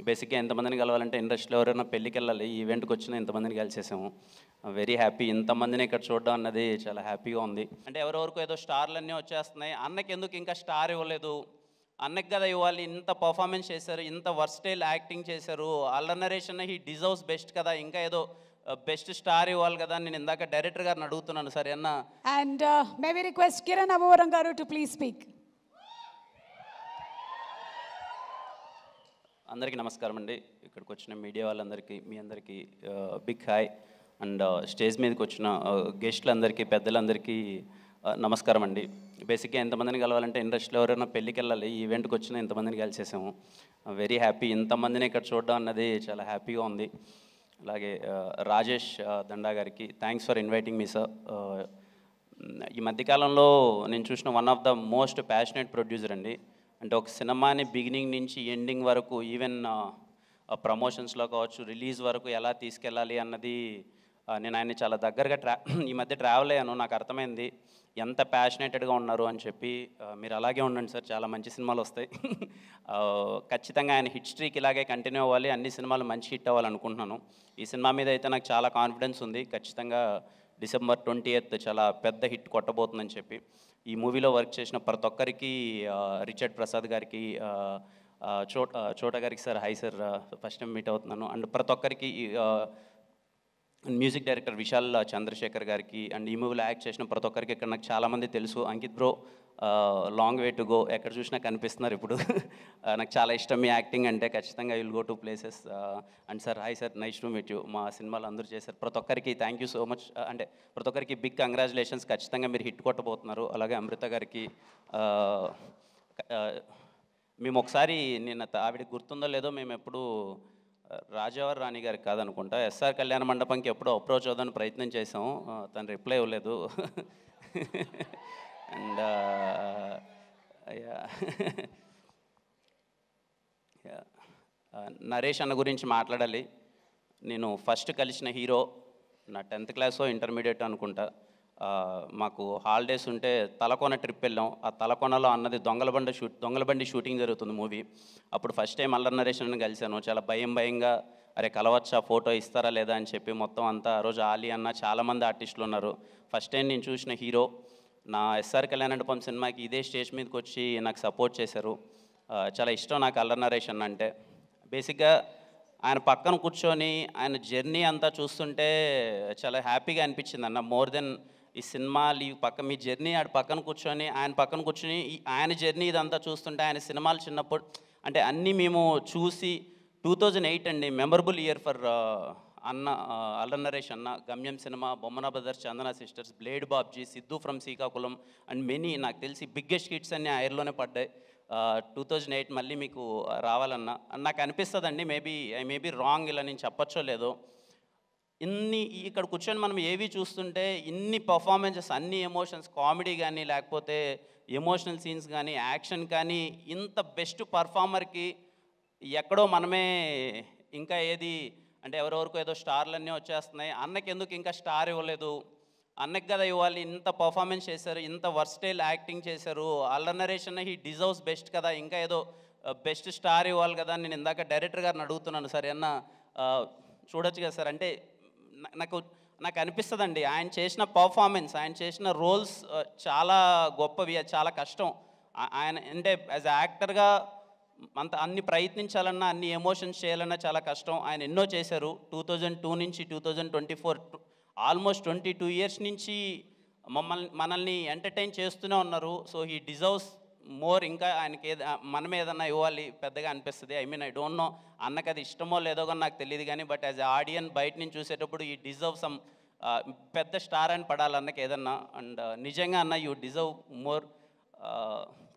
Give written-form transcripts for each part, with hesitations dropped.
బేసిక్గా ఎంతమందిని కలవాలంటే ఇండస్ట్రీలో ఎవరైనా పెళ్ళికి వెళ్ళాలి, ఈ ఈవెంట్కి వచ్చిన ఎంతమందిని కలిసేసాము. Very happy. ఇంతమందిని ఇక్కడ చూడడం అన్నది చాలా హ్యాపీగా ఉంది. అంటే ఎవరెవరికో ఏదో స్టార్లన్నీ వచ్చేస్తున్నాయి, అన్నకి ఎందుకు ఇంకా స్టార్ ఇవ్వలేదు, అన్నకి కదా ఇవ్వాలి, ఇంత పర్ఫార్మెన్స్ చేశారు, ఇంత వర్స్టైల్ యాక్టింగ్ చేశారు, Allari Naresh he deserves best కదా, ఇంకా ఏదో బెస్ట్ స్టార్ ఇవ్వాలి కదా. నేను ఇందాక డైరెక్టర్ గారిని అడుగుతున్నాను, సరే అన్న. And may we request Kiran Abbavaram గారు టు ప్లీజ్ స్పీక్. అందరికీ నమస్కారం అండి. ఇక్కడికి వచ్చిన మీడియా వాళ్ళందరికీ, మీ అందరికీ బిగ్ హాయ్. అండ్ స్టేజ్ మీదకి వచ్చిన గెస్టులందరికీ, పెద్దలందరికీ నమస్కారం అండి. బేసిక్గా ఎంతమందిని కలవాలంటే ఇండస్ట్రీలో ఎవరైనా పెళ్ళికి వెళ్ళాలి, ఈ ఈవెంట్కి వచ్చిన ఎంతమందిని కలిసేసాము. Very happy. ఇంతమందిని ఇక్కడ చూడడం అన్నది చాలా హ్యాపీగా ఉంది. అలాగే రాజేష్ దండా గారికి thanks for inviting me sir. ఈ మధ్యకాలంలో నేను చూసిన one of the most passionate producer అండి. అంటే ఒక సినిమాని బిగినింగ్ నుంచి ఎండింగ్ వరకు, ఈవెన్ ప్రమోషన్స్లో కావచ్చు, రిలీజ్ వరకు ఎలా తీసుకెళ్ళాలి అన్నది నేను ఆయన్ని చాలా దగ్గరగా ఈ మధ్య ట్రావెల్ అయ్యాను. నాకు అర్థమైంది ఎంత ప్యాషనేటెడ్గా ఉన్నారు అని చెప్పి. మీరు అలాగే ఉండండి సార్, చాలా మంచి సినిమాలు వస్తాయి. ఖచ్చితంగా ఆయన హిట్ స్ట్రీక్ ఇలాగే కంటిన్యూ అవ్వాలి, అన్ని సినిమాలు మంచి హిట్ అవ్వాలనుకుంటున్నాను. ఈ సినిమా మీద అయితే నాకు చాలా కాన్ఫిడెన్స్ ఉంది. ఖచ్చితంగా December 20th చాలా పెద్ద హిట్ కొట్టబోతుందని చెప్పి. ఈ మూవీలో వర్క్ చేసిన ప్రతి ఒక్కరికి, రిచర్డ్ ప్రసాద్ గారికి, చోటా గారికి sir hi sir, first time meet అవుతున్నాను. అండ్ ప్రతి ఒక్కరికి, మ్యూజిక్ డైరెక్టర్ విశాల్ చంద్రశేఖర్ గారికి, అండ్ ఈ మూవీలో యాక్ట్ చేసిన ప్రతి ఒక్కరికి ఇక్కడ నాకు చాలామంది తెలుసు. Ankit bro, long way to go, ఎక్కడ చూసినా కనిపిస్తున్నారు ఇప్పుడు. నాకు చాలా ఇష్టం మీ యాక్టింగ్ అంటే. ఖచ్చితంగా will go to places. And sir hi sir, nice to meet you. మా సినిమాలు అందరూ చేశారు. ప్రతి ఒక్కరికి థ్యాంక్ యూ సో మచ్. అంటే ప్రతి ఒక్కరికి బిగ్ కంగ్రాచులేషన్స్. ఖచ్చితంగా మీరు హిట్ కొట్టబోతున్నారు. అలాగే అమృత గారికి, మేము ఒకసారి, నేను ఆవిడకి గుర్తుందో లేదో, మేము ఎప్పుడు రాజావారి రాణి గారికి కాదనుకుంటా, ఎస్ఆర్ కళ్యాణ మండపంకి ఎప్పుడో అప్రోచ్ అవుదాని ప్రయత్నం చేసాము. తను రిప్లై ఇవ్వలేదు. అండ్ నరేష్ అన్న గురించి మాట్లాడాలి. నేను ఫస్ట్ కలిసిన హీరో నా 10th క్లాసో ఇంటర్మీడియట్ అనుకుంటా. మాకు హాలిడేస్ ఉంటే తలకోన ట్రిప్ వెళ్ళాం. ఆ తలకోనలో అన్నది దొంగలబండి షూటింగ్ జరుగుతుంది మూవీ. అప్పుడు ఫస్ట్ టైం అల్లరి నరేష్ అన్నని కలిశాను. చాలా భయంగా, అరే కలవచ్చా, ఫోటో ఇస్తారా లేదా అని చెప్పి మొత్తం అంతా. ఆ రోజు ఆలీ అన్న, చాలామంది ఆర్టిస్టులు ఉన్నారు. ఫస్ట్ టైం నేను చూసిన హీరో. నా ఎస్ఆర్ కళ్యాణ మండపం సినిమాకి ఇదే స్టేజ్ మీదకి వచ్చి నాకు సపోర్ట్ చేశారు. చాలా ఇష్టం నాకు అల్లరి నరేష్ అన్న అంటే. బేసిక్గా ఆయన పక్కన కూర్చొని ఆయన జర్నీ అంతా చూస్తుంటే చాలా హ్యాపీగా అనిపించింది అన్న. మోర్ దెన్ ఈ సినిమా మీ జర్నీ ఆడ పక్కన కూర్చొని, ఆయన పక్కన కూర్చొని ఆయన జర్నీ ఇదంతా చూస్తుంటే, ఆయన సినిమాలు చిన్నప్పుడు అంటే అన్నీ మేము చూసి, 2008 అండి మెమరబుల్ ఇయర్ ఫర్ అన్న, అల్లరి నరేష్ అన్న. గమ్యం cinema, Bommana brothers, Chandana sisters, blade Babji, Siddhu from Srikakulam and many, నాకు తెలిసి బిగ్గెస్ట్ హిట్స్ అన్నీ ఆ ఇయర్లోనే పడ్డాయి. 2008 మళ్ళీ మీకు రావాలన్నా నాకు అనిపిస్తుందండి. ఐ మేబీ రాంగ్, ఇలా నేను చెప్పచ్చో లేదో. ఇక్కడ కూర్చొని మనం ఏవి చూస్తుంటే ఇన్ని పర్ఫార్మెన్సెస్, అన్ని ఎమోషన్స్, కామెడీ కానీ, లేకపోతే ఎమోషనల్ సీన్స్ కానీ, యాక్షన్ కానీ, ఇంత బెస్ట్ పర్ఫార్మర్కి ఎక్కడో మనమే ఇంకా ఏది అంటే ఎవరెవరికో ఏదో స్టార్లన్నీ వచ్చేస్తున్నాయి, అన్నకి ఎందుకు ఇంకా స్టార్ ఇవ్వలేదు, అన్నకి కదా ఇవ్వాలి, ఇంత పర్ఫార్మెన్స్ చేశారు, ఇంత వర్స్టైల్ యాక్టింగ్ చేశారు, Allari Naresh he deserves best కదా, ఇంకా ఏదో బెస్ట్ స్టార్ ఇవ్వాలి కదా. నేను ఇందాక డైరెక్టర్ గారిని అడుగుతున్నాను, సరే అన్న చూడొచ్చు కదా సార్. అంటే నాకు అనిపిస్తుందండి, ఆయన చేసిన పర్ఫార్మెన్స్, ఆయన చేసిన రోల్స్ చాలా గొప్పవి, చాలా కష్టం. ఆయన అంటే యాజ్ యాక్టర్గా అన్ని ప్రయత్నించాలన్నా, అన్ని ఎమోషన్స్ చేయాలన్నా చాలా కష్టం. ఆయన ఎన్నో చేశారు. 2002 నుంచి 2024, ఆల్మోస్ట్ 22 ఇయర్స్ నుంచి మనల్ని ఎంటర్టైన్ చేస్తూనే ఉన్నారు. So he deserves more. ఇంకా ఆయనకి మనం ఏదన్నా ఇవ్వాలి పెద్దగా అనిపిస్తుంది. ఐ డోంట్ నో అన్నకి అది ఇష్టమో లేదో కానీ నాకు తెలియదు కానీ, బట్ యాజ్ ఎ ఆడియన్ బయట నుంచి చూసేటప్పుడు ఈ డిజర్వ్ సమ్ పెద్ద స్టార్ అని పడాలి అన్నకి ఏదన్నా. అండ్ నిజంగా అన్న యూ డిజర్వ్ మోర్.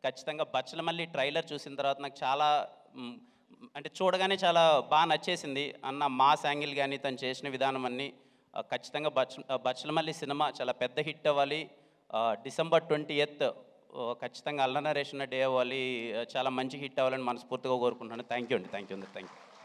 ఖచ్చితంగా బచ్చలమల్లి ట్రైలర్ చూసిన తర్వాత నాకు చాలా అంటే చూడగానే చాలా బాగా నచ్చేసింది అన్న. మాస్ యాంగిల్ కానీ, తను చేసిన విధానం అన్నీ. ఖచ్చితంగా బచ్చలమల్లి సినిమా చాలా పెద్ద హిట్ అవ్వాలి. December 20th ఖచ్చితంగా అల్లరి నరేష్ డే అవ్వాలి, చాలా మంచి హిట్ అవ్వాలని మనస్ఫూర్తిగా కోరుకుంటున్నాను. థ్యాంక్ యూ అండి.